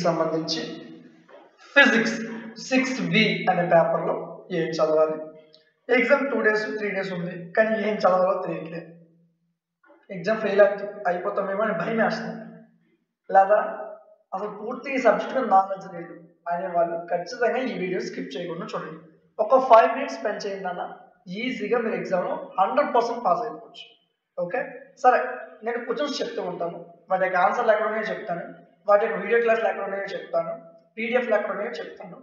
సంబంధించి physics 6B అనే పేపర్లో ఏం చదవాలి. ఎగ్జామ్ 2 days 3 days ఉంది, కానీ ఏం చదవాలో తెలియట్లేదు. ఎగ్జామ్ ఫెయిల్ అయిపోతామేమో అని భయం వేస్తుంది. లేదా అసలు పూర్తి సబ్జెక్ట్ మీద నాలెడ్జ్ లేదు అనే వాళ్ళు ఖచ్చితంగా ఈ వీడియో స్కిప్ చేయకుండా చూడండి. ఒక 5 minutes స్పెండ్ చేయండి అన్న, ఈజీగా మీరు ఎగ్జామ్లో 100% పాస్ అయిపోవచ్చు. ఓకే, సరే నేను క్వశ్చన్స్ చెప్తూ ఉంటాను, వాటి యొక్క ఆన్సర్లు ఎక్కడ ఉన్నాయో చెప్తాను, వాటి యొక్క వీడియో క్లాస్లు ఎక్కడ ఉన్నాయో చెప్తాను, పీడిఎఫ్లు ఎక్కడ ఉన్నాయో చెప్తాను.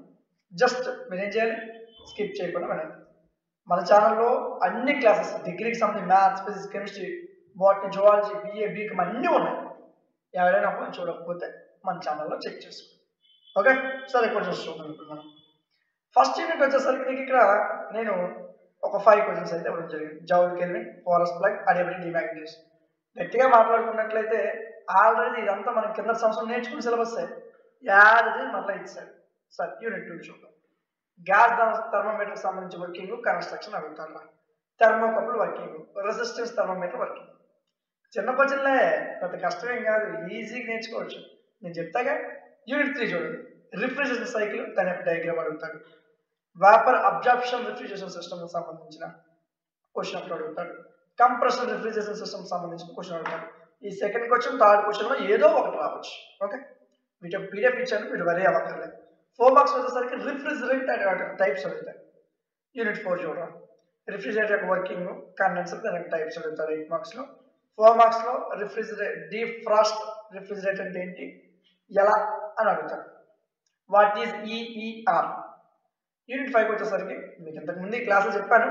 జస్ట్ మీరు ఏం చేయాలి, స్కిప్ చేయకుండా వినండి. మన ఛానల్లో అన్ని క్లాసెస్, డిగ్రీకి సంబంధించి maths, physics, chemistry, botany, zoology, BA, BCom అన్నీ ఉన్నాయి. ఎవరైనా ఒకవేళ చూడకపోతే మన ఛానల్లో చెక్ చేసుకోండి. ఓకే, సరే క్వశ్చన్స్ చూద్దాం. ఇప్పుడు మనం ఫస్ట్ యూనిట్ వచ్చేసరికి నీకు ఇక్కడ నేను ఒక 5 క్వశ్చన్స్ అయితే ఇవ్వడం జరిగింది. జౌల్ కెల్విన్, ఫారెస్ట్ ప్లగ్, అడియబిలిటీ, డిమాగ్నిటేషన్. గట్టిగా మాట్లాడుకున్నట్లయితే ఆల్రెడీ ఇదంతా మనం కింద సంవత్సరం నేర్చుకున్న సిలబస్ యాది మళ్ళీ ఇచ్చాడు. సరే యూనిట్ 2 చూద్దాం. గ్యాస్ థర్మోమీటర్ సంబంధించి వర్కింగ్, కన్స్ట్రక్షన్ అడుగుతారా, thermocouple working, resistance thermometer working. చిన్న క్వశ్చన్లే, పెద్ద కష్టమేం కాదు, ఈజీగా నేర్చుకోవచ్చు. నేను చెప్తాగా. యూనిట్ 3 చూడండి. రిఫ్రిజరేషన్ సైకిల్, దాని యొక్క డయాగ్రామ్ అడుగుతాడు. వేపర్ అబ్జార్ప్షన్ రిఫ్రిజరేషన్ సిస్టమ్ సంబంధించిన క్వశ్చన్ ఒకటి అడుగుతాడు. కంప్రెషన్ రిఫ్రిజరేషన్ సిస్టమ్ సంబంధించిన క్వశ్చన్ అడుగుతాడు. ఈ సెకండ్ క్వశ్చన్, థర్డ్ క్వశ్చన్లో ఏదో ఒకటి రావచ్చు. ఓకే, వీటి పీడిఎఫ్ ఇచ్చాను, మీరు వరీ అవ్వక్కర్లేదు. 4 marks వచ్చేసరికి రిఫ్రిజరెంట్ అనే టైప్స్ అడుగుతాయి. యూనిట్ 4 చూడరా. రిఫ్రిజరేటర్ యొక్క వర్కింగ్, కండెన్సర్, దాని టైప్స్ అడుగుతారు 8 marksలో. 4 marksలో డీఫ్రాస్ట్ రిఫ్రిజిరేటర్ అంటే ఏంటి, ఎలా అని అడుగుతాడు. What is EER. యూనిట్ 5 వచ్చేసరికి మీకు ఇంతకుముందు ఈ క్లాసులు చెప్పాను,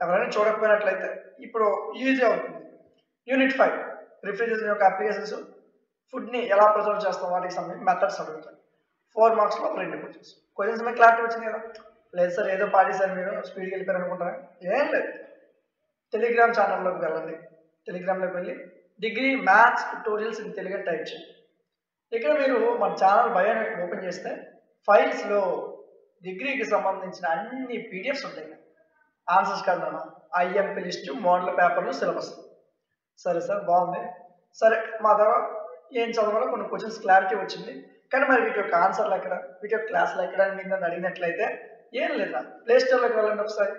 ఎవరైనా చూడకపోయినట్లయితే ఇప్పుడు ఈజీ అవుతుంది. యూనిట్ 5 రిఫ్రిజిరేషన్ యొక్క అప్లికేషన్స్, ఫుడ్ని ఎలా ప్రిజర్వ్ చేస్తాం వాటికి సంబంధించి మెథడ్స్ అడుగుతాడు. 4 marksలో 2 క్వశ్చన్స్ మీద క్లారిటీ వచ్చింది కదా. లేదు సార్ ఏదో పాడేసారు మీరు, స్పీడ్కి వెళ్ళిపోయారు అనుకుంటారా, ఏం లేదు. టెలిగ్రామ్ ఛానల్లోకి వెళ్ళండి. టెలిగ్రామ్లోకి వెళ్ళి degree maths tutorials in Telugu అని టైప్ చేయండి. ఇక్కడ మీరు మన ఛానల్ బయో ఓపెన్ చేస్తే ఫైల్స్లో డిగ్రీకి సంబంధించిన అన్ని పీడిఎఫ్స్ ఉంటాయి. ఆన్సర్స్ కదా, ఐఎంపీ లిస్ట్, మోడల్ పేపర్లు, సిలబస్. సరే సార్ బాగుంది. సరే మా దగ్గర ఏం చదవాలో కొన్ని క్వశ్చన్స్ క్లారిటీ వచ్చింది, కానీ మరి వీటి యొక్క ఆన్సర్లు ఎక్కడ, వీటి యొక్క క్లాసులు ఎక్కడ అని మీరు నన్ను అడిగినట్లయితే ఏం లేదా, ప్లే స్టోర్లోకి వెళ్ళండి. ఒకసారి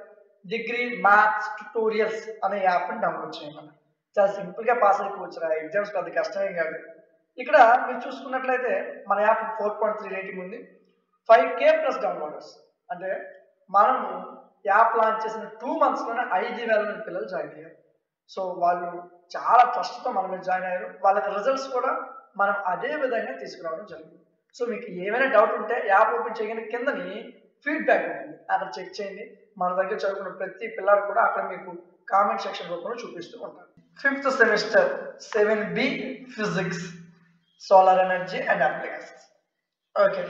డిగ్రీ మ్యాథ్స్ ట్యూటోరియల్స్ అనే యాప్ని డౌన్లోడ్ చేయండి. చాలా సింపుల్గా పాస్ అయిపోవచ్చురా, ఎగ్జామ్స్ పెద్ద కష్టమేం కాదు. ఇక్కడ మీరు చూసుకున్నట్లయితే మన యాప్ 4.3 రేటింగ్ ఉంది, 5K+ డౌన్లోడర్స్. అంటే మనము యాప్ లాంచ్ చేసిన 2 monthsలోనే 5,000 మంది పిల్లలు జాయిన్ అయ్యారు. సో వాళ్ళు చాలా ట్రస్ట్తో మన మీద జాయిన్ అయ్యారు. వాళ్ళకి రిజల్ట్స్ కూడా మనం అదే విధంగా తీసుకురావడం జరిగింది. సో మీకు ఏమైనా డౌట్ ఉంటే యాప్ ఓపెన్ చేయగానే కిందని ఫీడ్బ్యాక్ ఉంటుంది, అక్కడ చెక్ చేయండి. మన దగ్గర చదువుకున్న ప్రతి పిల్లలు కూడా అక్కడ మీకు కామెంట్ సెక్షన్ రూపంలో చూపిస్తూ ఉంటారు. 5th semester 7B physics, solar energy and applications. Okay,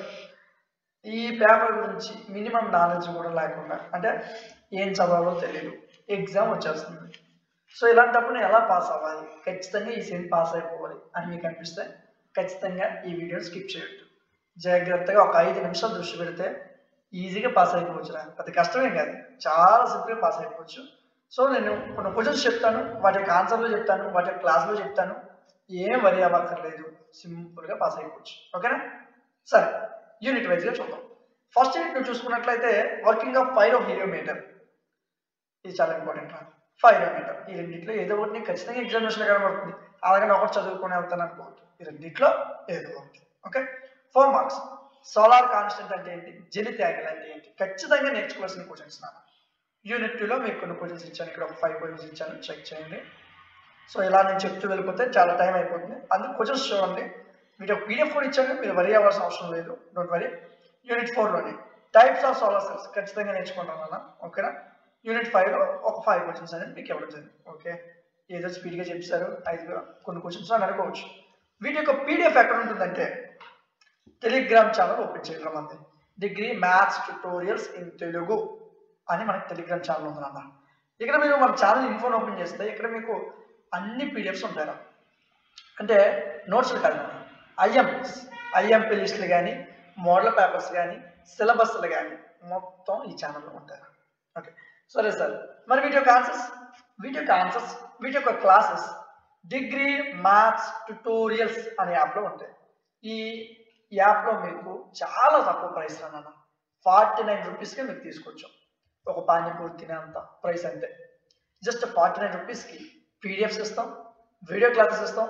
ఈ పేపర్ గురించి మినిమం నాలెడ్జ్ కూడా లేకుండా, అంటే ఏం చదవాలో తెలియదు, ఎగ్జామ్ వచ్చేస్తుంది. సో ఇలాంటప్పుడు ఎలా పాస్ అవ్వాలి, ఖచ్చితంగా ఈ సెమ్ పాస్ అయిపోవాలి అని మీకు అనిపిస్తే ఖచ్చితంగా ఈ వీడియోని స్కిప్ చేయొద్దు. జాగ్రత్తగా ఒక 5 నిమిషాలు దృష్టి పెడితే ఈజీగా పాస్ అయిపోవచ్చు. పెద్ద కష్టమేం కాదు, చాలా సింపుల్గా పాస్ అయిపోవచ్చు. సో నేను కొన్ని క్వశ్చన్స్ చెప్తాను, వాటి యొక్క ఆన్సర్లు చెప్తాను, వాటి యొక్క క్లాస్లో చెప్తాను, ఏం వరి అవ్వక్కర్లేదు, సింపుల్గా పాస్ అయిపోవచ్చు. ఓకేనా. సరే యూనిట్ వైజ్గా చూద్దాం. ఫస్ట్ యూనిట్ నువ్వు చూసుకున్నట్లయితే వర్కింగ్ ఆఫ్ పైరోహీలియోమీటర్, ఇది చాలా ఇంపార్టెంట్ రా. పైరోమీటర్, ఈ రెండింటిలో ఏదో ఒకటి ఖచ్చితంగా ఎగ్జామినేషన్లో కనబడుతుంది. అలాగే ఒకటి చదువుకుని వెళ్తాను అనుకోవద్దు, ఈ రెండింటిలో ఏదో ఒకటి. Okay, 4 marks. సోలార్ కాన్స్టెంట్ అంటే ఏంటి, జెనిత్ యాంగిల్ అంటే ఏంటి, ఖచ్చితంగా నేర్చుకోవాల్సిన క్వశ్చన్స్ నాకు. యూనిట్ 2లో మీకు కొన్ని క్వశ్చన్స్ ఇచ్చాను, ఇక్కడ ఒక 5 క్వశ్చన్స్ ఇచ్చాను, చెక్ చేయండి. సో ఇలా నేను చెప్తూ వెళ్ళిపోతే చాలా టైం అయిపోతుంది, అందుకు క్వశ్చన్స్ చూడండి. వీటి ఒక పీడిఎఫ్ కూడా ఇచ్చాను, మీరు వరీ అవ్వాల్సిన అవసరం లేదు, డోంట్ వరీ. యూనిట్ 4లోని టైప్స్ ఆఫ్ సోలార్ సెల్స్ ఖచ్చితంగా నేర్చుకుంటాను అన్న. ఓకేనా. యూనిట్ 5లో ఒక 5 క్వశ్చన్స్ అనేది మీకు ఇవ్వడం జరిగింది. ఓకే, ఏదో స్పీడ్గా చెప్పారు, 5 కొన్ని క్వశ్చన్స్ అని అనుకోవచ్చు. వీటి యొక్క పీడిఎఫ్ ఎక్కడ ఉంటుందంటే టెలిగ్రామ్ ఛానల్ ఓపెన్ చేయడం మంది, degree maths tutorials in Telugu అని మనకి టెలిగ్రామ్ ఛానల్ ఉందన్న. ఇక్కడ మీరు మన ఛానల్ ఇన్ఫోన్ ఓపెన్ చేస్తే ఇక్కడ మీకు అన్ని పీడిఎఫ్స్ ఉంటాయి. అంటే నోట్స్లు కాదు, ఐఎంపీ లిస్టులు కానీ, మోడల్ పేపర్స్ కానీ, సిలబస్లు కానీ మొత్తం ఈ ఛానల్లో ఉంటాయి. ఓకే, సరే సార్. మరి వీటి యొక్క ఆన్సర్స్, వీటి యొక్క క్లాసెస్ డిగ్రీ మ్యాథ్స్ ట్యూటోరియల్స్ అనే యాప్లో ఉంటాయి. ఈ ఈ యాప్లో మీకు చాలా తక్కువ ప్రైస్ అన్న 49 రూపీస్కి మీకు తీసుకొచ్చాం. ఒక పానీపూరి తినేంత ప్రైస్ అంతే. జస్ట్ 49 రూపీస్కి పీడిఎఫ్స్ ఇస్తాం, వీడియో క్లాసెస్ ఇస్తాం,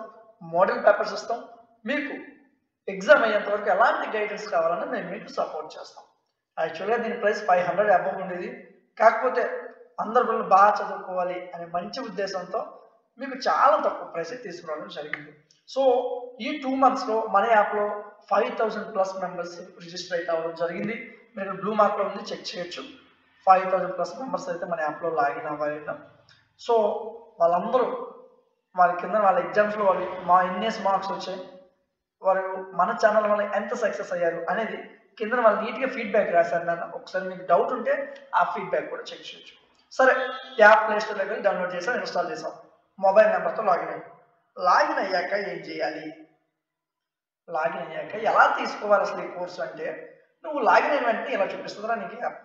మోడల్ పేపర్స్ ఇస్తాం. మీకు ఎగ్జామ్ అయ్యేంత వరకు ఎలాంటి గైడెన్స్ కావాలన్నా మేము మీకు సపోర్ట్ చేస్తాం. యాక్చువల్గా దీని ప్రైస్ 500 అబౌవ్ ఉండేది. కాకపోతే అందరు పిల్లలు బాగా చదువుకోవాలి అనే మంచి ఉద్దేశంతో మీకు చాలా తక్కువ ప్రైస్ తీసుకురావడం జరిగింది. సో ఈ 2 monthsలో మన యాప్లో 5000+ మెంబర్స్ రిజిస్టర్ అయితే అవ్వడం జరిగింది. మీరు బ్లూ మార్క్లో ఉంది, చెక్ చేయొచ్చు. 5000+ మెంబర్స్ అయితే మన యాప్లో లాగిన్ అవ్వాలి. సో వాళ్ళందరూ వాళ్ళ కింద వాళ్ళ ఎగ్జామ్స్లో వాళ్ళు ఎన్ఎస్ మార్క్స్ వచ్చాయి, వారు మన ఛానల్ వల్ల ఎంత సక్సెస్ అయ్యారు అనేది కింద వాళ్ళు నీట్గా ఫీడ్బ్యాక్ రాశారు నాన్న. ఒకసారి మీకు డౌట్ ఉంటే ఆ ఫీడ్బ్యాక్ కూడా చెక్ చేయొచ్చు. సరే, యాప్ ప్లే స్టోర్లోకి వెళ్ళి డౌన్లోడ్ చేసాం, ఇన్స్టాల్ చేసాం, మొబైల్ నెంబర్తో లాగిన్ అయ్యాక ఏం చేయాలి, లాగిన్ అయ్యాక ఎలా తీసుకోవాలి అసలు ఈ కోర్సు అంటే, నువ్వు లాగిన్ అయిన వెంటనే ఇలా చూపిస్తుందిరా నీకు యాప్.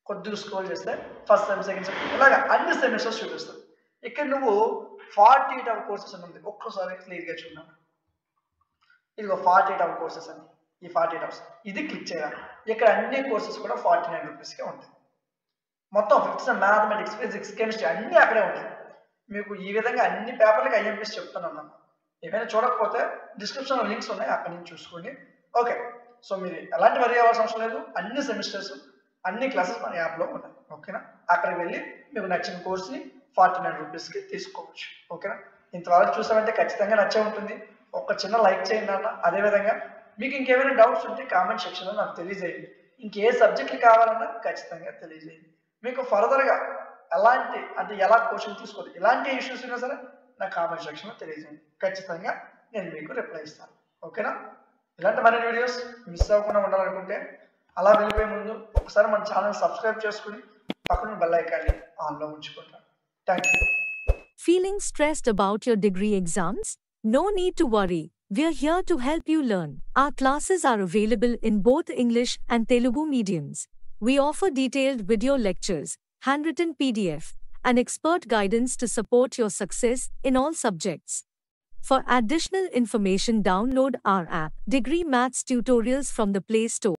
కొద్దిగా స్క్రోల్ చేస్తే ఫస్ట్ సెమ్, సెకండ్ సెమ్ ఇలాగ అన్ని సెమిస్టర్స్ చూపిస్తుంది. ఇక్కడ నువ్వు 48 hour కోర్సెస్ అని ఉంది, ఒక్కసారి క్లియర్గా చూడాలి. ఇదిగో 48 hour కోర్సెస్ అని, ఈ 48 hours ఇది క్లిక్ చేయాలి. ఇక్కడ అన్ని కోర్సెస్ కూడా 49 రూపీస్కే ఉంటాయి. మొత్తం 5th sem mathematics, physics, chemistry అన్నీ అక్కడే ఉంటాయి. మీకు ఈ విధంగా అన్ని పేపర్లకి ఐఎంపీస్ చెప్తున్నాను. ఏమైనా చూడకపోతే డిస్క్రిప్షన్లో లింక్స్ ఉన్నాయి, అక్కడి నుంచి చూసుకోండి. ఓకే, సో మీరు ఎలాంటి వరి అవ్వాల్సిన అవసరం లేదు. అన్ని సెమిస్టర్స్, అన్ని క్లాసెస్ మన యాప్లో ఉన్నాయి. ఓకేనా, అక్కడికి వెళ్ళి మీకు నచ్చిన కోర్స్ని 49 రూపీస్కి తీసుకోవచ్చు. ఓకేనా, ఇంతవరకు చూసామంటే ఖచ్చితంగా నచ్చే ఉంటుంది. ఒక చిన్న లైక్ చేయండి అన్న. అదేవిధంగా మీకు ఇంకేమైనా డౌట్స్ ఉంటే కామెంట్ సెక్షన్లో నాకు తెలియజేయండి. ఇంకే సబ్జెక్టులు కావాలన్నా ఖచ్చితంగా తెలియజేయండి. మీకు ఫర్దర్గా ఎలాంటి అంటే ఎలా కోచింగ్ తీసుకోవాలి, ఇలాంటి ఇష్యూస్ ఉన్నా సరే నా కామెంట్ సెక్షన్లో తెలియజేయండి. ఖచ్చితంగా నేను మీకు రిప్లై ఇస్తాను. ఓకేనా, ఇలాంటి మరిన్ని వీడియోస్ మిస్ అవ్వకుండా ఉండాలనుకుంటే అలా వెళ్ళిపోయే ముందు ఒకసారి మన ఛానల్ సబ్స్క్రైబ్ చేసుకుని పక్కన బెల్ ఐకాన్ని ఆన్లో ఉంచుకుంటాను. Thank you. Feeling stressed about your degree exams? No need to worry. We're here to help you learn. Our classes are available in both English and Telugu mediums. We offer detailed video lectures, handwritten PDF, and expert guidance to support your success in all subjects. For additional information, download our app, Degree Maths Tutorials from the Play Store.